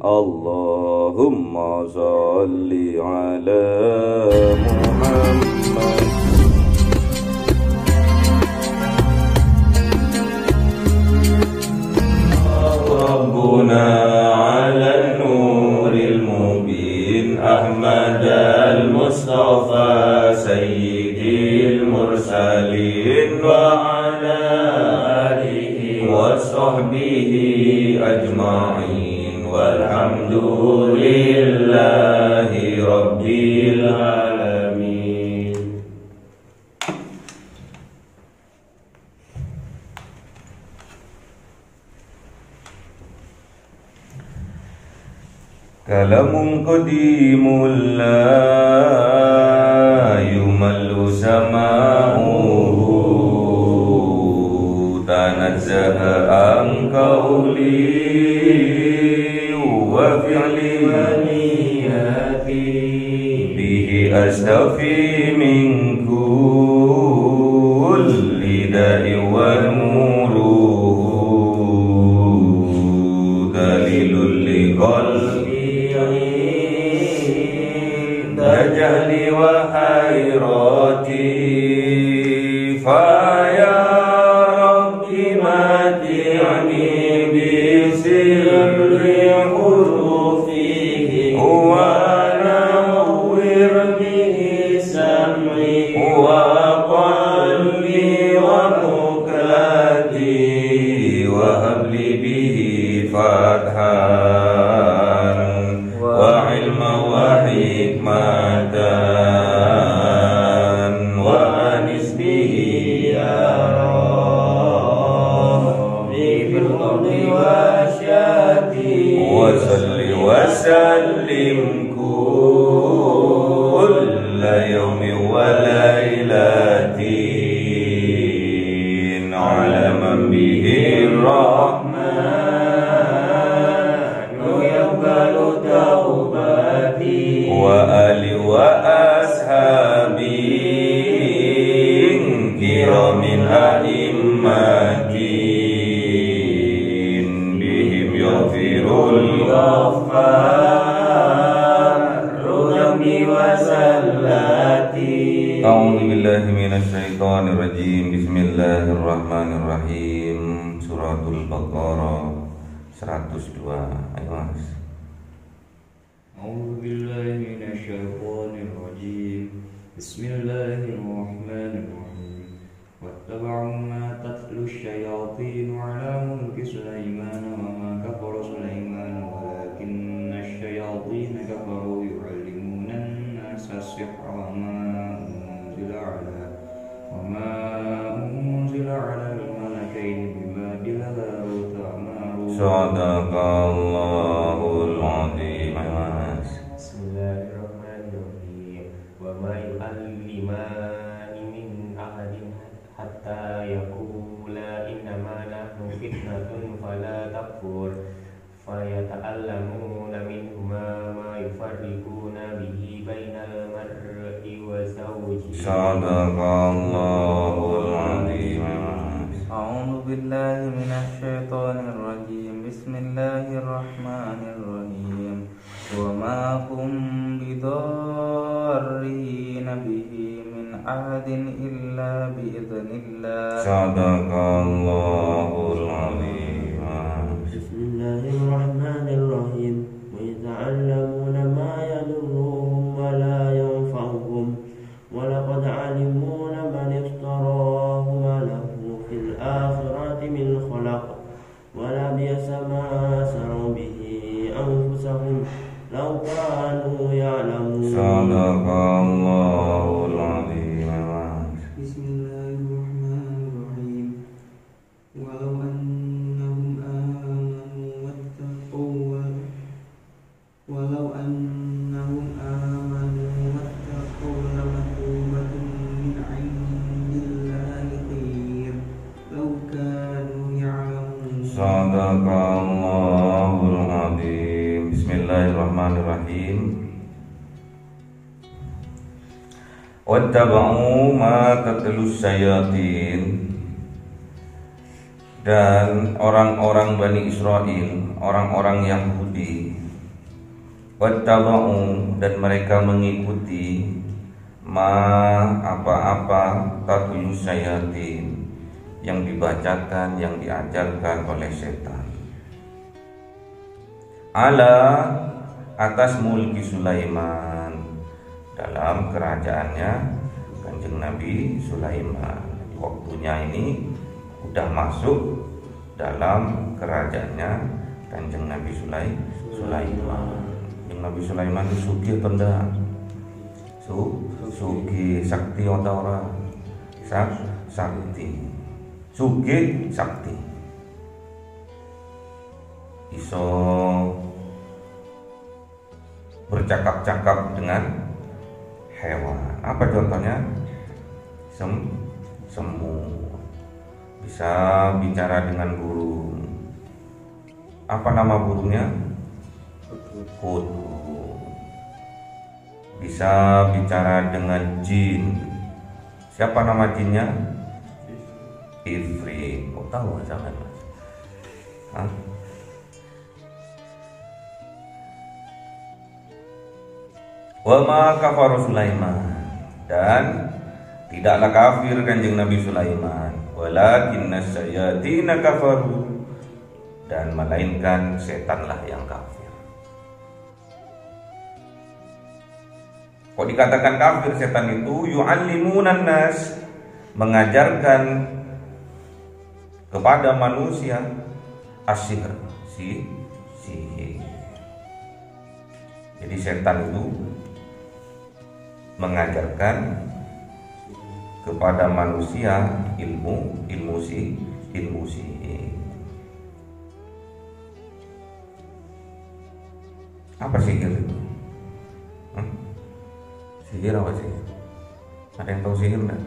Allahumma sholli ala Muhammad. Rabbuna ala nuril mubin Ahmad al-Mustafa sayyidil mursalin wa ala alihi wa sahbihi ajma'in walhamdulillahi rabbil alamin. Kalamun qadimul la yumallu sama'uhu tanazzaha an qawli wa fi'li bihi astafi min kulli da'i wa nuruhu dalilul liqalbi jahli wa hayrati fa ya rabbi mati'ni bi sirri hurufihi wa nawwir bihi sam'i wa qalbi wa muklati wa habli bihi fathan wa ilma wa hikmatan wa anis bihi ya Rabbi fil qadri wa syati wa salli wa sallim kulla yawmin wa laylatin ala man bihi rahmanu yaqbalu tawbati wa ali wa ashabin kiramin a'immatin bihim yaghfirul ghaffar rujami wa sallati. A'udzu billahi minasy syaithanir rajim. Bismillahirrahmanirrahim. Suratul Baqarah 102. Ayo Mas. أعوذ بالله من الشيطان الرجيم بسم الله الرحمن الرحيم واتبعوا ما تتلو الشياطين على ملك سليمان وما كفر سليمان ولكن الشياطين كفروا يعلمون الناس السحر وما أنزل على الملكين ببابل هاروت وماروت. Sadaqallahul azim. وما يعلمان من أحد حتى يقولا إنما نحن فتنة فلا تكفر فيتعلمون منهما ما يفرقون به بين المرء وزوجه. Sadaqallahul azim. أعوذ بالله من الشيطان الرجيم بسم الله الرحمن الرحيم وما هم بضارين به من أحد إلا بإذن الله. Sadaqallahul azim. بسم الله الرحمن الرحيم ويتعلمون ما يضرهم ولا ينفعهم ولقد علموا من افتراه ما له في الآخرة من خلق ولبئس ما شروا به أنفسهم لو كانوا يعلمون. Sadaqallahul azim. Bismillahirrahmanirrahim. Walau annahum amanu wattaqu lamathubatun min 'indillahi khair law kanu ya'lamun. Sadaqallahul azim. Bismillahirrahmanirrahim. Wattaba'u ma tatlus syayatin, dan orang-orang Bani Israel, orang-orang Yahudi wattaba'u dan mereka mengikuti apa-apa tatlu syayatin yang dibacakan, yang diajarkan oleh setan. Ala atas mulki Sulaiman, dalam kerajaannya Kanjeng Nabi Sulaiman. Waktunya ini udah masuk dalam kerajaannya Kanjeng Nabi Sulaiman. Kanjeng Nabi Sulaiman itu sugih atau enggak? Sugih, sakti atau ora? Sakti. Sugih, sakti. Iso bercakap-cakap dengan hewan. Apa contohnya? Semut. Bisa bicara dengan burung. Apa nama burungnya? Kudu. Bisa bicara dengan jin. Siapa nama jinnya? Ifrit. Kok tahu jangan mas? Hah? Wa ma kafara Sulaiman, dan tidaklah kafir Kanjeng Nabi Sulaiman, walakinna syayatina kafaru, dan melainkan setanlah yang kafir. Kok dikatakan kafir setan itu? Yu'allimunan nas, mengajarkan kepada manusia asyir, sihir. Jadi setan itu mengajarkan kepada manusia ilmu sihir. Apa sihir itu? Sihir apa sih? Ada yang tahu sihir enggak?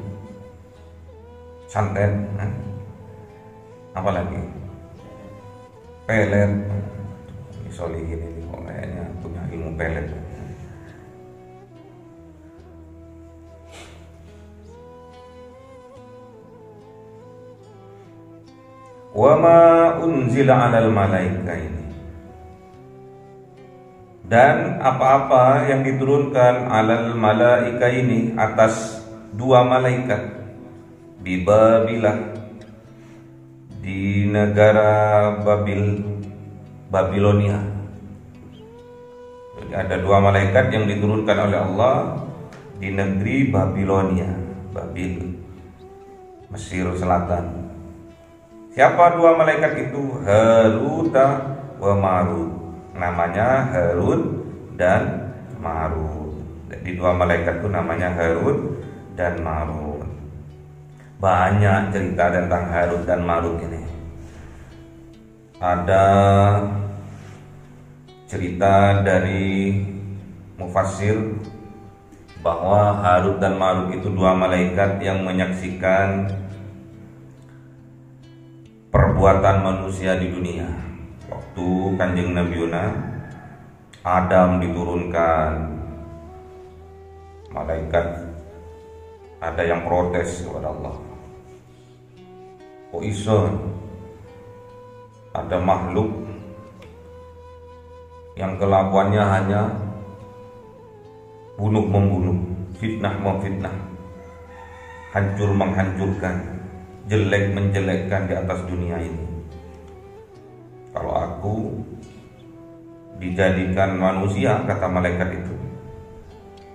Santet, apa lagi? Pelet. Solihin ini kok kayaknya punya ilmu pelet. Wa ma unzila 'alal malaika ini, dan apa-apa yang diturunkan 'alal malaika ini atas dua malaikat di Babilah, di negara Babilonia. Jadi ada dua malaikat yang diturunkan oleh Allah di negeri Babilonia, Babil, Mesir Selatan. Siapa dua malaikat itu? Harut wa Marut. Namanya Harut dan Marut. Jadi dua malaikat itu namanya Harut dan Marut. Banyak cerita tentang Harut dan Marut ini. Ada cerita dari mufassir bahwa Harut dan Marut itu dua malaikat yang menyaksikan perbuatan manusia di dunia. Waktu Kanjeng Nabi Adam diturunkan, malaikat ada yang protes kepada Allah. Kok iso ada makhluk yang kelakuannya hanya bunuh-membunuh, fitnah-memfitnah, hancur-menghancurkan, jelek-menjelekkan di atas dunia ini. Kalau aku dijadikan manusia, kata malaikat itu,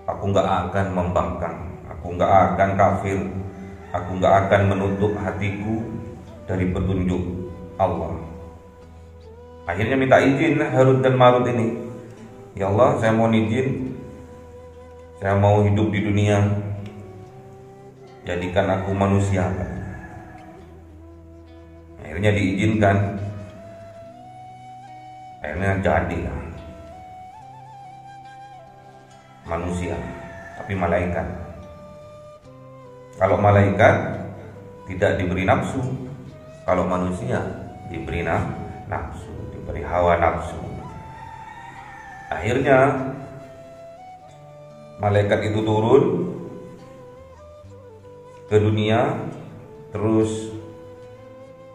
aku gak akan membangkang, aku gak akan kafir, aku gak akan menutup hatiku dari petunjuk Allah. Akhirnya minta izin Harut dan Marut ini. Ya Allah, saya mau izin, saya mau hidup di dunia, jadikan aku manusia. Akhirnya diizinkan. Akhirnya jadilah manusia, tapi malaikat. Kalau malaikat tidak diberi nafsu, kalau manusia diberi nafsu, diberi hawa nafsu. Akhirnya malaikat itu turun ke dunia, terus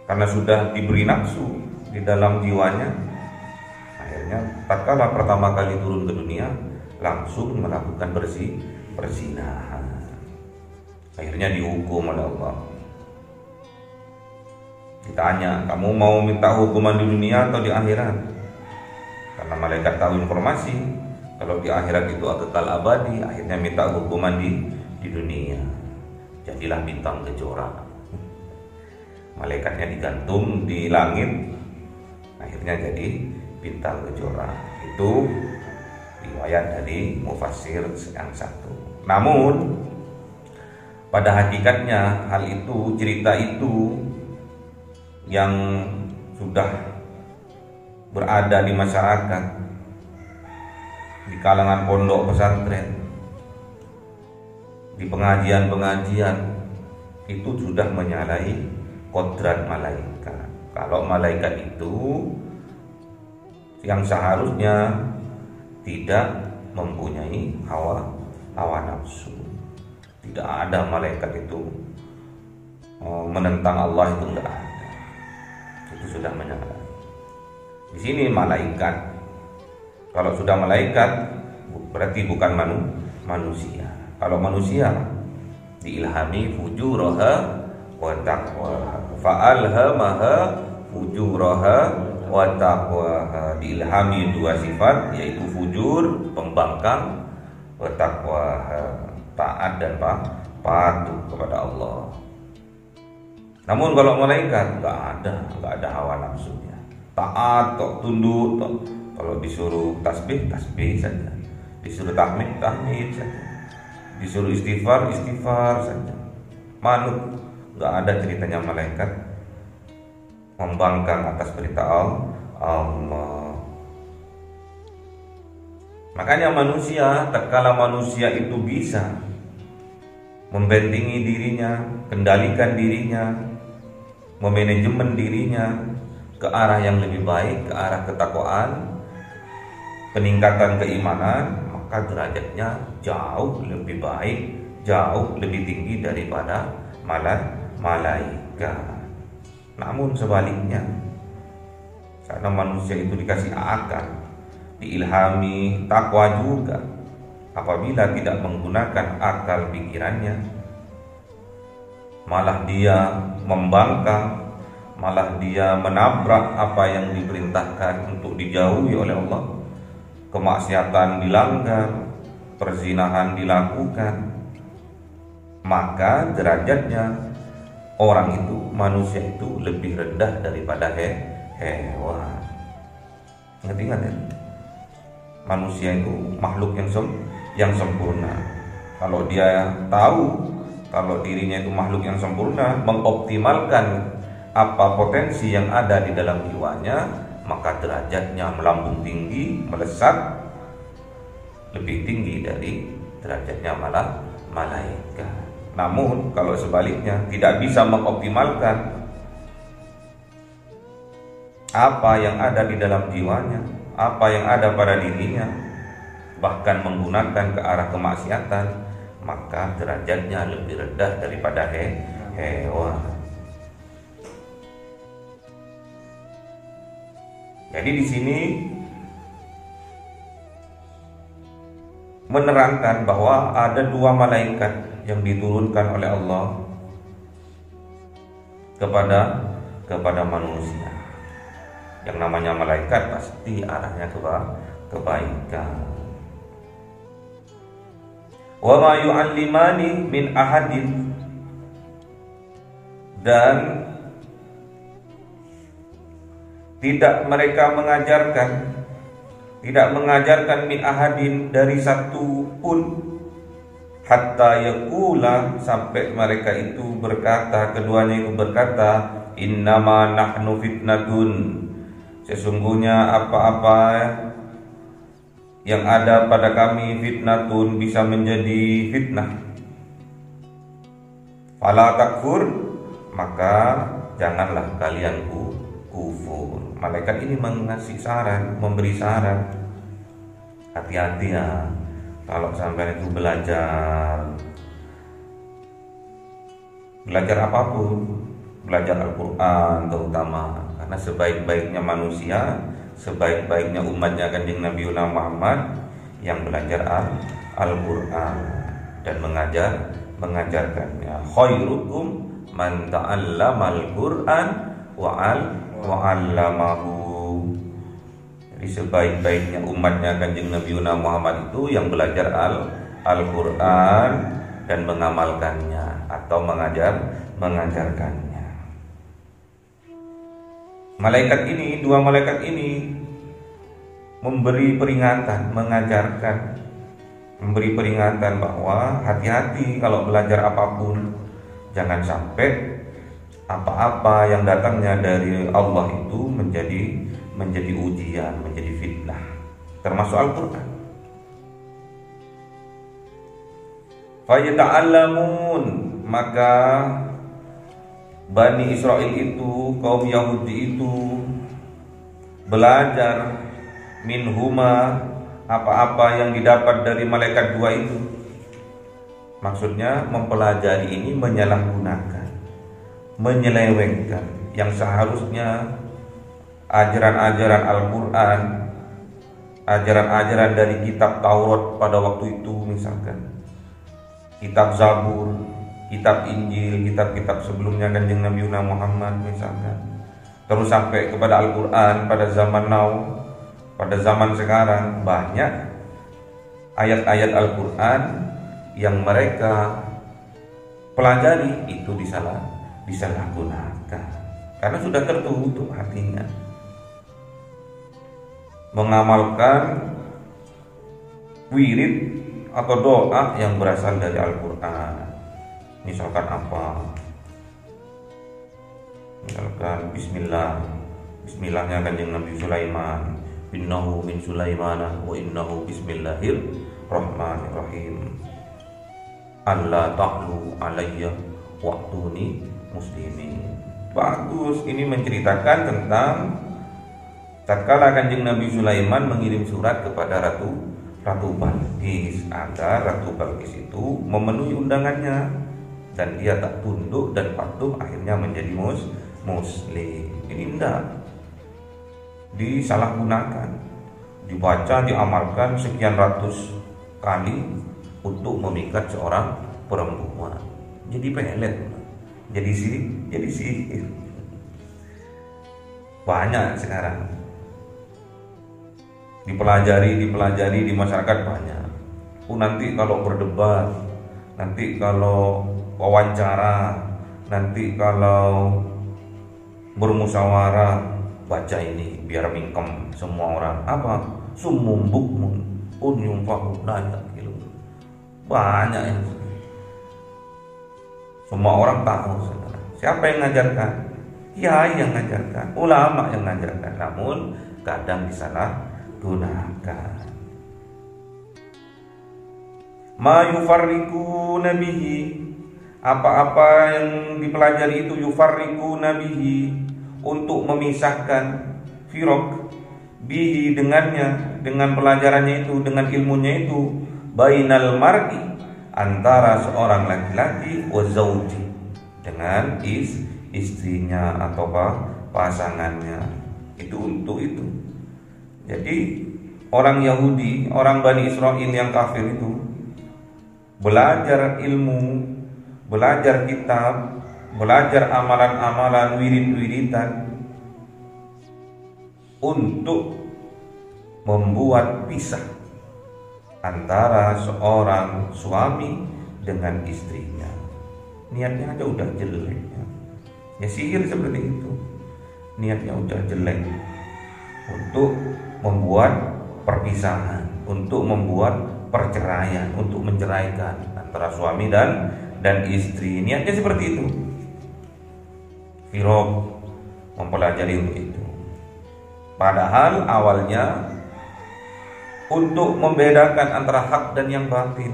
karena sudah diberi nafsu di dalam jiwanya, akhirnya Akhirnya tatkala pertama kali turun ke dunia langsung melakukan perzinahan. Akhirnya dihukum oleh Allah. Ditanya, kamu mau minta hukuman di dunia atau di akhirat? Karena malaikat tahu informasi kalau di akhirat itu kekal abadi, akhirnya minta hukuman di dunia. Jadilah bintang kejora. Malaikatnya digantung di langit, akhirnya jadi bintang kejora. Itu riwayat dari mufassir yang satu. Namun pada hakikatnya hal itu, cerita itu yang sudah berada di masyarakat, di kalangan pondok pesantren, di pengajian-pengajian, itu sudah menyalahi kodrat malaikat. Kalau malaikat itu yang seharusnya tidak mempunyai hawa nafsu. Tidak ada malaikat itu menentang Allah, itu enggak ada. Itu sudah menyalahi. Di sini malaikat. Kalau sudah malaikat berarti bukan manusia. Kalau manusia diilhami fujuraha wa taqwaha, fa'alhamaha fujuraha wa taqwaha. Diilhami dua sifat, yaitu fujur, pembangkang, wa taqwaha, taat dan patuh kepada Allah. Namun kalau malaikat enggak ada hawa nafsunya. Taat, tunduk, kalau disuruh tasbih saja, disuruh tahmid saja, disuruh istighfar saja. Manut, enggak ada ceritanya malaikat membangkang atas perintah Allah. Makanya manusia, tatkala manusia itu bisa membentengi dirinya, kendalikan dirinya, memanajemen dirinya ke arah yang lebih baik, ke arah ketakwaan, peningkatan keimanan, maka derajatnya jauh lebih baik, jauh lebih tinggi daripada malaikat. Namun sebaliknya, karena manusia itu dikasih akal, diilhami takwa juga, apabila tidak menggunakan akal pikirannya, malah dia membangkang, malah dia menabrak apa yang diperintahkan untuk dijauhi oleh Allah. Kemaksiatan dilanggar, perzinahan dilakukan, maka derajatnya orang itu, manusia itu lebih rendah daripada hewan. Ingat ya, manusia itu makhluk yang sempurna. Kalau dia tahu kalau dirinya itu makhluk yang sempurna, mengoptimalkan apa potensi yang ada di dalam jiwanya, maka derajatnya melambung tinggi, melesat lebih tinggi dari derajatnya malaikat. Namun kalau sebaliknya tidak bisa mengoptimalkan apa yang ada di dalam jiwanya, apa yang ada pada dirinya, bahkan menggunakan ke arah kemaksiatan, maka derajatnya lebih rendah daripada hewan. Jadi di sini menerangkan bahwa ada dua malaikat yang diturunkan oleh Allah kepada manusia. Yang namanya malaikat pasti arahnya kebaikan. Wa ma yu'allimani min ahadin, dan tidak mereka mengajarkan min ahadin, dari satu pun, hatta yaqula, sampai mereka itu berkata, keduanya itu berkata, innama nahnu fitnatun, sesungguhnya apa-apa yang ada pada kami fitnatun, bisa menjadi fitnah. Fala takfur, maka janganlah kalian kufur. Malaikat ini mengasih saran, memberi saran. Hati-hati ya, kalau sampai itu belajar apapun, belajar Al-Quran terutama, karena sebaik-baiknya manusia, sebaik-baiknya umatnya Kanjeng Nabi Muhammad yang belajar Al-Qur'an dan mengajarkannya. Khairukum man ta'allamal Qur'an wa 'allamahu. Jadi sebaik-baiknya umatnya Kanjeng Nabi Muhammad itu yang belajar Al-Qur'an dan mengamalkannya atau mengajarkannya. Dua malaikat ini memberi peringatan, memberi peringatan bahwa hati-hati kalau belajar apapun, jangan sampai apa-apa yang datangnya dari Allah itu menjadi ujian, menjadi fitnah, termasuk Al-Qur'an. Fayata'allamun, maka Bani Israel itu, kaum Yahudi itu belajar minhuma, apa-apa yang didapat dari malaikat dua itu. Maksudnya mempelajari ini menyalahgunakan, menyelewengkan yang seharusnya ajaran-ajaran Al-Qur'an, ajaran-ajaran dari kitab Taurat pada waktu itu, misalkan kitab Zabur, kitab Injil, kitab-kitab sebelumnya Kanjeng Nabi Muhammad misalkan, terus sampai kepada Al-Qur'an pada zaman now, pada zaman sekarang banyak ayat-ayat Al-Qur'an yang mereka pelajari itu disalahgunakan karena sudah tertutup hatinya. Mengamalkan wirid atau doa yang berasal dari Al-Qur'an. Misalkan apa? Misalkan Bismillahnya Kanjeng Nabi Sulaiman, innahu min Sulaimana wa innahu bismillahirrahmanirrahim. Allah ta'lu alayya wa'tuni muslimin. Bagus, ini menceritakan tentang tatkala Kanjeng Nabi Sulaiman mengirim surat kepada Ratu Balqis agar Ratu Balqis itu memenuhi undangannya, dan dia tak tunduk dan patuh, akhirnya menjadi muslim. Ini tidak disalahgunakan, dibaca, diamalkan sekian ratus kali untuk memikat seorang perempuan. Jadi pelet, jadi sihir. Banyak sekarang dipelajari di masyarakat banyak. Nanti kalau berdebat, nanti kalau wawancara, nanti kalau bermusyawarah, baca ini biar mingkem semua orang. Apa? Summum bukmun unyum fahu dayak gitu. Banyak yang semua orang tahu sekarang. Siapa yang ngajarkan? Kiai yang ngajarkan, ulama yang ngajarkan, namun kadang disalahgunakan. Ma yufarriquna bihi, apa-apa yang dipelajari itu yufarriquna bihi, untuk memisahkan, firaq bihi dengannya, dengan pelajarannya itu, dengan ilmunya itu, bainal mar'i, antara seorang laki-laki wa zauji, dengan istrinya atau pasangannya. Itu untuk itu. Jadi orang Yahudi, orang Bani Israel yang kafir itu belajar ilmu, belajar kitab, belajar amalan-amalan, wirid-wiridan untuk membuat pisah antara seorang suami dengan istrinya. Niatnya aja udah jelek ya, sihir seperti itu. Niatnya udah jelek untuk membuat perpisahan, untuk membuat perceraian, untuk menceraikan antara suami dan istri. Niatnya seperti itu. Firaq, mempelajari untuk itu. Padahal awalnya untuk membedakan antara hak dan yang batil,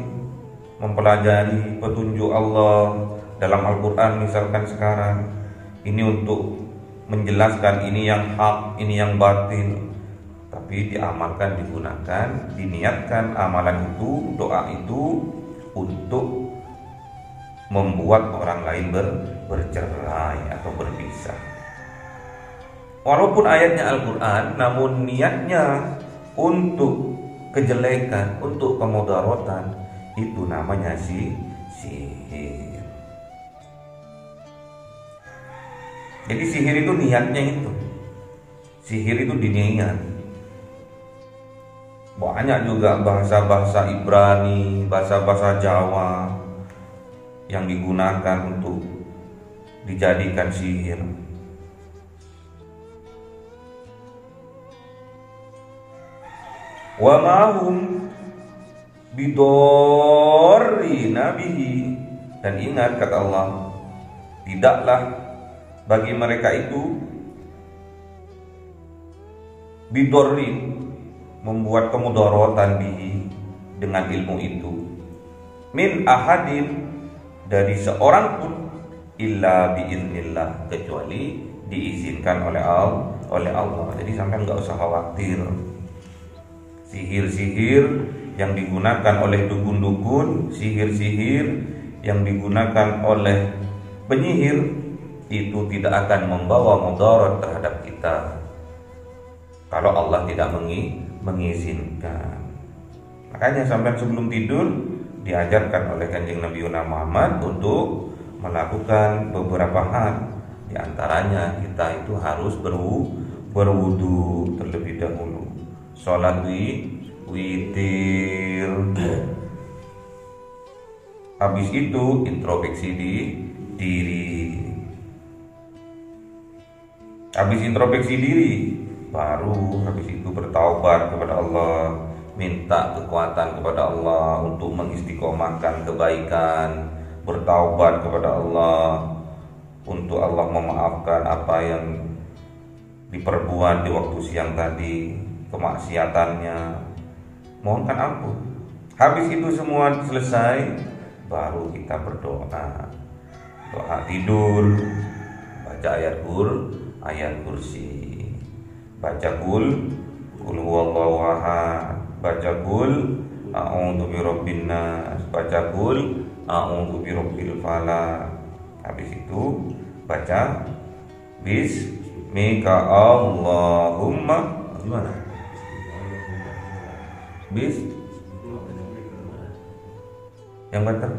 mempelajari petunjuk Allah dalam Al-Quran misalkan sekarang. Ini untuk menjelaskan ini yang hak, ini yang batil, tapi diamalkan, digunakan, diniatkan amalan itu, doa itu untuk membuat orang lain bercerai atau berpisah. walaupun ayatnya Al-Quran, namun niatnya untuk kejelekan, untuk kemudaratan, itu namanya sihir. Jadi sihir itu niatnya itu. Sihir itu diniat. Banyak juga bahasa-bahasa Ibrani, bahasa-bahasa Jawa yang digunakan untuk dijadikan sihir. Wa mahum bidorrina bihi, dan ingat kata Allah, tidaklah bagi mereka itu bidorrin, membuat kemudaratan bihi, dengan ilmu itu, min ahadin, dari seorang pun, illa biiznillah, kecuali diizinkan oleh Allah. Jadi sampai nggak usah khawatir. Sihir-sihir yang digunakan oleh dukun-dukun, sihir-sihir yang digunakan oleh penyihir, itu tidak akan membawa mudarat terhadap kita kalau Allah tidak mengizinkan. Makanya sampai sebelum tidur diajarkan oleh Kanjeng Nabi Muhammad untuk melakukan beberapa hal. Di antaranya kita itu harus berwudu terlebih dahulu, sholat witir. Habis itu introspeksi diri. Habis introspeksi diri, baru habis itu bertaubat kepada Allah, minta kekuatan kepada Allah untuk mengistiqomahkan kebaikan, bertaubat kepada Allah untuk Allah memaafkan apa yang diperbuat di waktu siang tadi, kemaksiatannya, mohonkan ampun. Habis itu semua selesai, baru kita berdoa. Doa tidur, baca ayat kursi, baca kul huwallahu ahad, baca kul a'udzu birabbin nas, baca kul a'udzu birabbil falaq. Habis itu baca bismika Allahumma, gimana? Yang betul.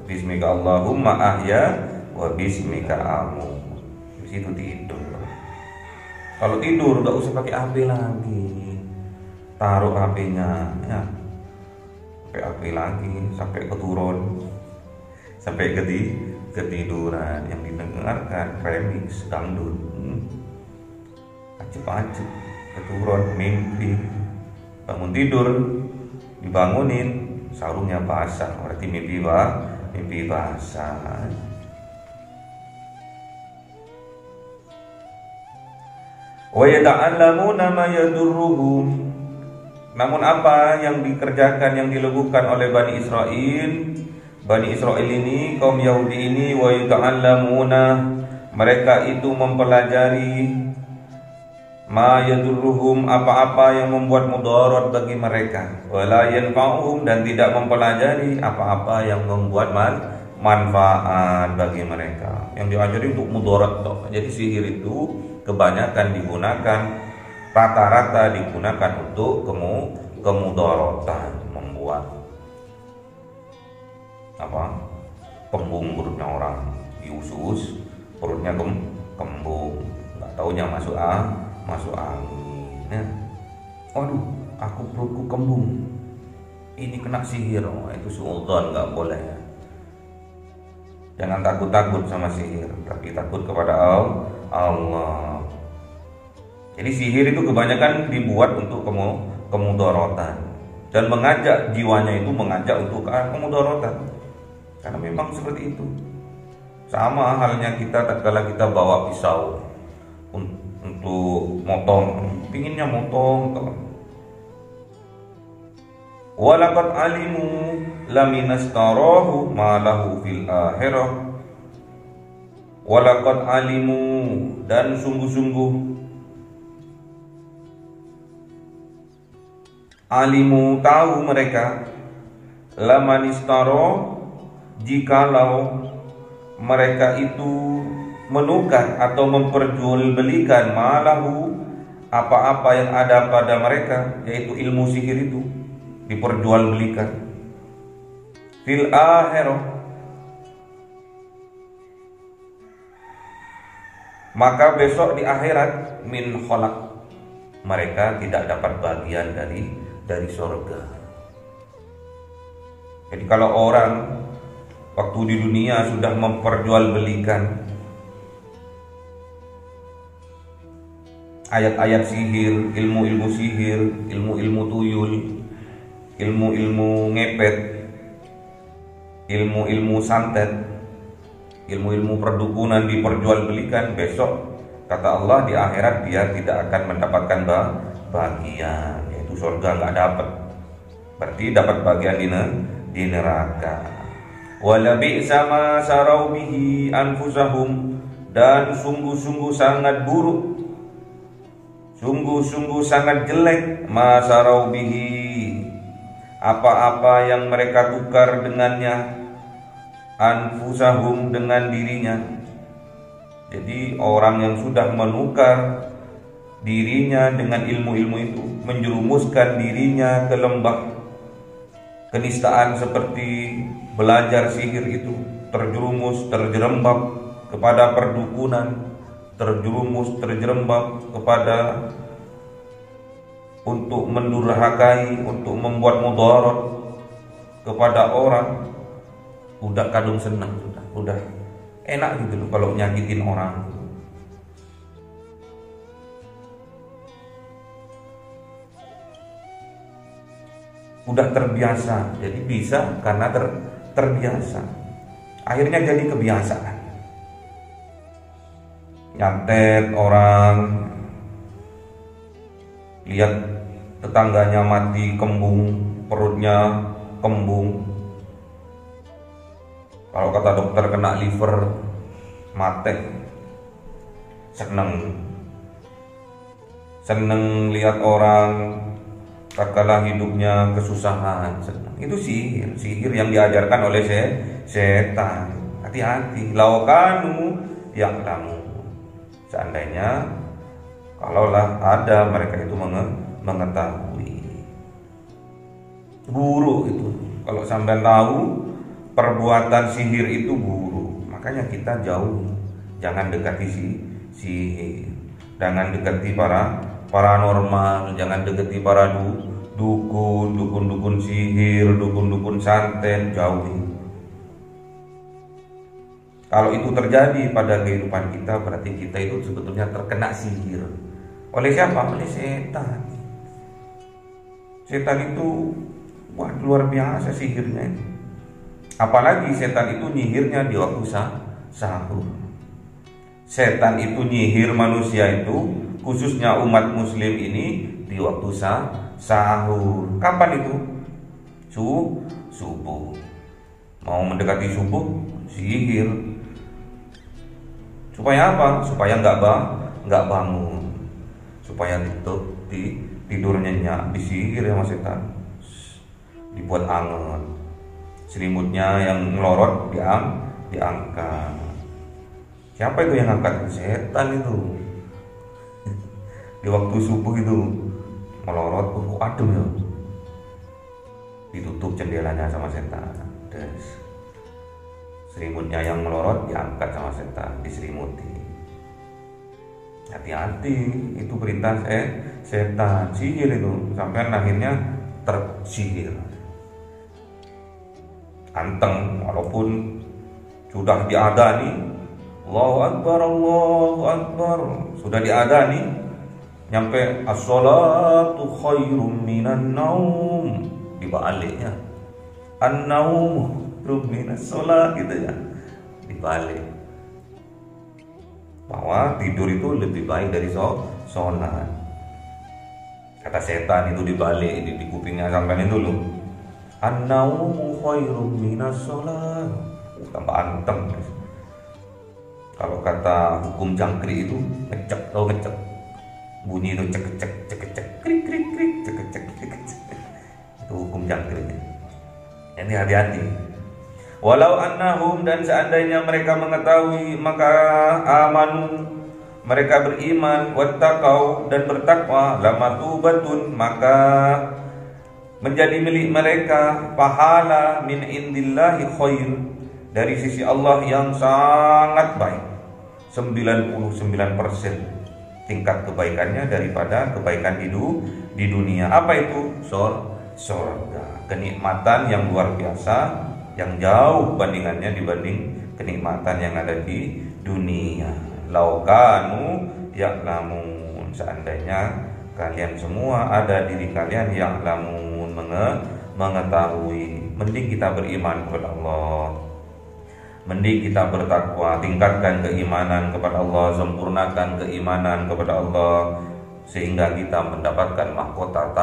Bismika Allahumma ahya wa bismika amu. Di situ tidur. Kalau tidur nggak usah pakai HP lagi. Taruh HP-nya, ya. Pakai HP lagi sampai keturun, sampai ketiduran. Yang didengarkan remix dangdut, acep-acep, keturun, mimpi. Bangun tidur, dibangunin, sarungnya basah, berarti mimpi basah. Wa yata'allamuna ma yadurruhum. Namun apa yang dikerjakan, yang dilakukan oleh Bani Israel? Bani Israel ini, kaum Yahudi ini, wa yata'allamuna, mereka itu mempelajari ma yadurruhum, apa-apa yang membuat mudarat bagi mereka, wala yanfa'uhum, dan tidak mempelajari apa-apa yang membuat manfaat bagi mereka. Yang diajari untuk mudarat toh. Jadi sihir itu kebanyakan digunakan, rata-rata digunakan untuk kemudaratan, membuat kembung perutnya orang, diusus perutnya kembung, nggak taunya masuk angin. Ya. Waduh, aku perutku kembung, ini kena sihir. Itu suudzon, nggak boleh. Jangan takut sama sihir, tapi takut kepada Allah. Jadi sihir itu kebanyakan dibuat untuk kemudaratan, dan mengajak jiwanya itu mengajak untuk kemudaratan, karena memang seperti itu. Sama halnya kita tatkala kita bawa pisau untuk motong, pinginnya motong. Walaqad alimu laminastarahu ma lahu fil akhirah. Walaqad alimu, dan sungguh-sungguh alimu, tahu mereka, lamanistaro, jikalau mereka itu menukar atau memperjualbelikan malahu, apa-apa yang ada pada mereka, yaitu ilmu sihir itu diperjualbelikan, fil akhirah, maka besok di akhirat min khalaq, mereka tidak dapat bagian dari surga. Jadi kalau orang waktu di dunia sudah memperjualbelikan ayat-ayat sihir, ilmu-ilmu sihir, ilmu-ilmu tuyul, ilmu-ilmu ngepet, ilmu-ilmu santet, ilmu-ilmu perdukunan diperjualbelikan, besok kata Allah di akhirat dia tidak akan mendapatkan bagian, yaitu surga nggak dapat. Berarti dapat bagian di neraka. Wala bi'sa ma sarau bihi anfusahum, dan sungguh-sungguh sangat buruk, sungguh-sungguh sangat jelek, ma sarau bihi, apa-apa yang mereka tukar dengannya, anfusahum, dengan dirinya. Jadi orang yang sudah menukar dirinya dengan ilmu-ilmu itu, menjerumuskan dirinya ke lembah kenistaan seperti belajar sihir itu, terjerumus, terjerembab kepada perdukunan, terjerumus, terjerembab kepada untuk mendurhakai, untuk membuat mudarat kepada orang, udah kadung senang, udah enak gitu loh kalau nyakitin orang. Udah terbiasa, jadi bisa karena terbiasa. Akhirnya jadi kebiasaan. Nyantet orang, lihat tetangganya mati kembung, perutnya kembung. Kalau kata dokter kena liver, mate. Seneng lihat orang tatkala hidupnya kesusahan, senang. Itu sihir yang diajarkan oleh setan. Hati-hati, laukanu ya'lamu. Seandainya kalaulah ada mereka itu mengetahui. Buruk itu. Kalau sampai tahu perbuatan sihir itu buruk, makanya kita jauh. Jangan dekati sihir. Jangan dekati paranormal, jangan dekati para dukun sihir, dukun santet, jauhi. Kalau itu terjadi pada kehidupan kita, berarti kita itu sebetulnya terkena sihir. Oleh siapa? Oleh setan. Setan itu luar biasa sihirnya. Apalagi setan itu nyihirnya di waktu sahur. Setan itu nyihir manusia itu, khususnya umat muslim ini, di waktu sahur. Kapan itu? Subuh. Mau mendekati subuh, sihir. Supaya apa? Supaya nggak bangun. Supaya tidur nyenyak, disihir sama setan. Dibuat anget. Selimutnya yang melorot diangkat. Siapa itu yang angkat? Setan itu. Di waktu subuh itu melorot, adem ya. Ditutup jendelanya sama setan. Selimutnya yang melorot diangkat sama setan, diselimuti. Hati-hati, itu perintah setan, sihir itu. Sampai akhirnya tersihir. Anteng, walaupun sudah diadani, Allahu Akbar, sudah diadani, nyampe as-salatu khairum minan naum, dibaliknya an-naum khairum minas salat, gitu ya, dibalik, bahwa tidur itu lebih baik dari sholat. Kata setan itu dibalik di kupingnya sampai itu loh, an-naumu khairum minas salat, tambah anteng. Kalau kata hukum jangkrik itu ngecek, bunyi itu cek krik cek. Itu hukum jangkrik. Ini hati-hati. Walau annahum, dan seandainya mereka mengetahui, maka amanu, mereka beriman, wattaqau, dan bertakwa, lamatubatun, maka menjadi milik mereka pahala min indillahi khair, dari sisi Allah yang sangat baik, 99% tingkat kebaikannya daripada kebaikan di dunia. Apa itu? Surga, kenikmatan yang luar biasa, yang jauh bandingannya dibanding kenikmatan yang ada di dunia. Laukanu ya'lamun, seandainya kalian semua ada diri kalian ya'lamun, mengetahui. Mending kita beriman kepada Allah, mending kita bertakwa, tingkatkan keimanan kepada Allah, sempurnakan keimanan kepada Allah, sehingga kita mendapatkan mahkota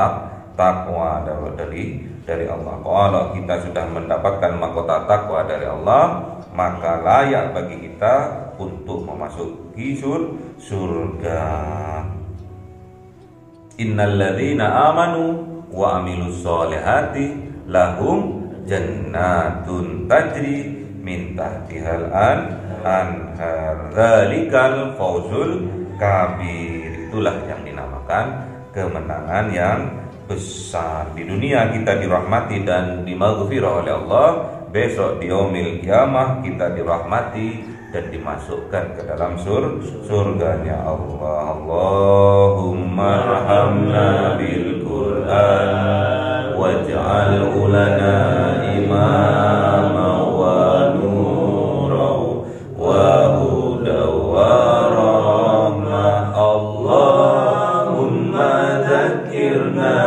takwa dari Allah. Kalau kita sudah mendapatkan mahkota takwa dari Allah, maka layak bagi kita untuk memasuki surga. Innalladzina amanu wa amilus solihati lahum jannatun tajri min tahtihal anhar, dzalikal fawzul kabir. Itulah yang dinamakan kemenangan yang besar. Di dunia kita dirahmati dan dimaghfirah oleh Allah, besok di yaumil qiyamah kita dirahmati dan dimasukkan ke dalam surganya Allah. Allahumma arhamna bil Qur'an waj'alhu lana imama wa nura wa huda wa rahmah. Allahumma zakkirna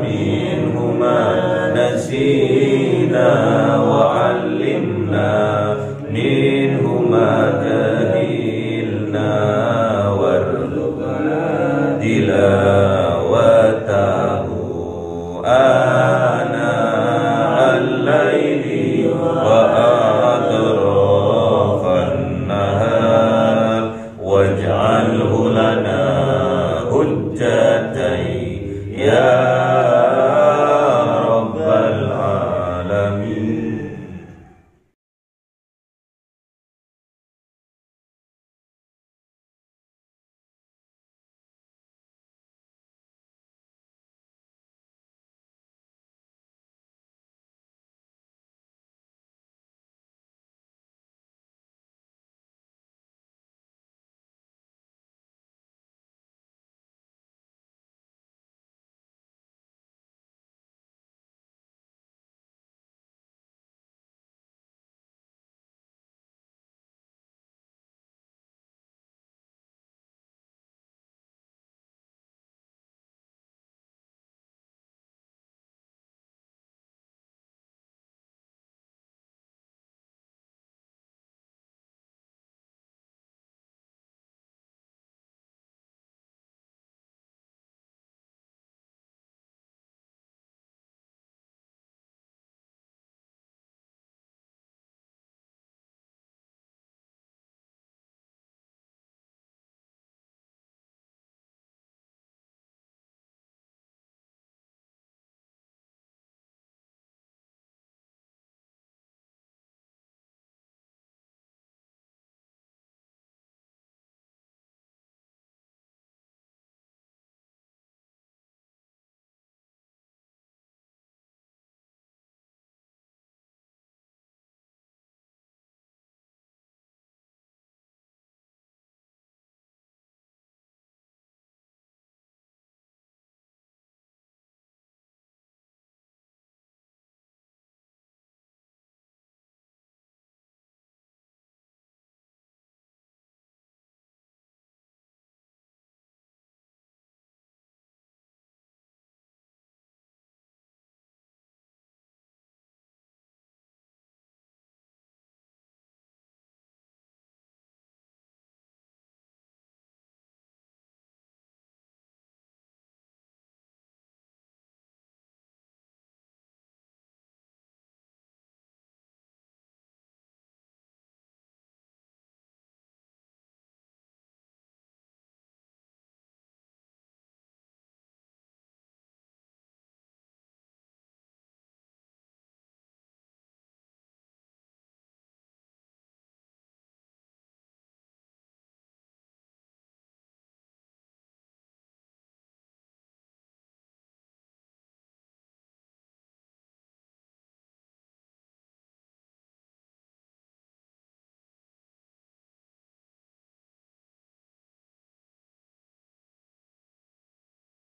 minhu ma nasina wa 'allimna minhu ma jahilna warzuqna tilawatahu ana al-laili wa atrafan nahar waj'alhu lana hujjatan ya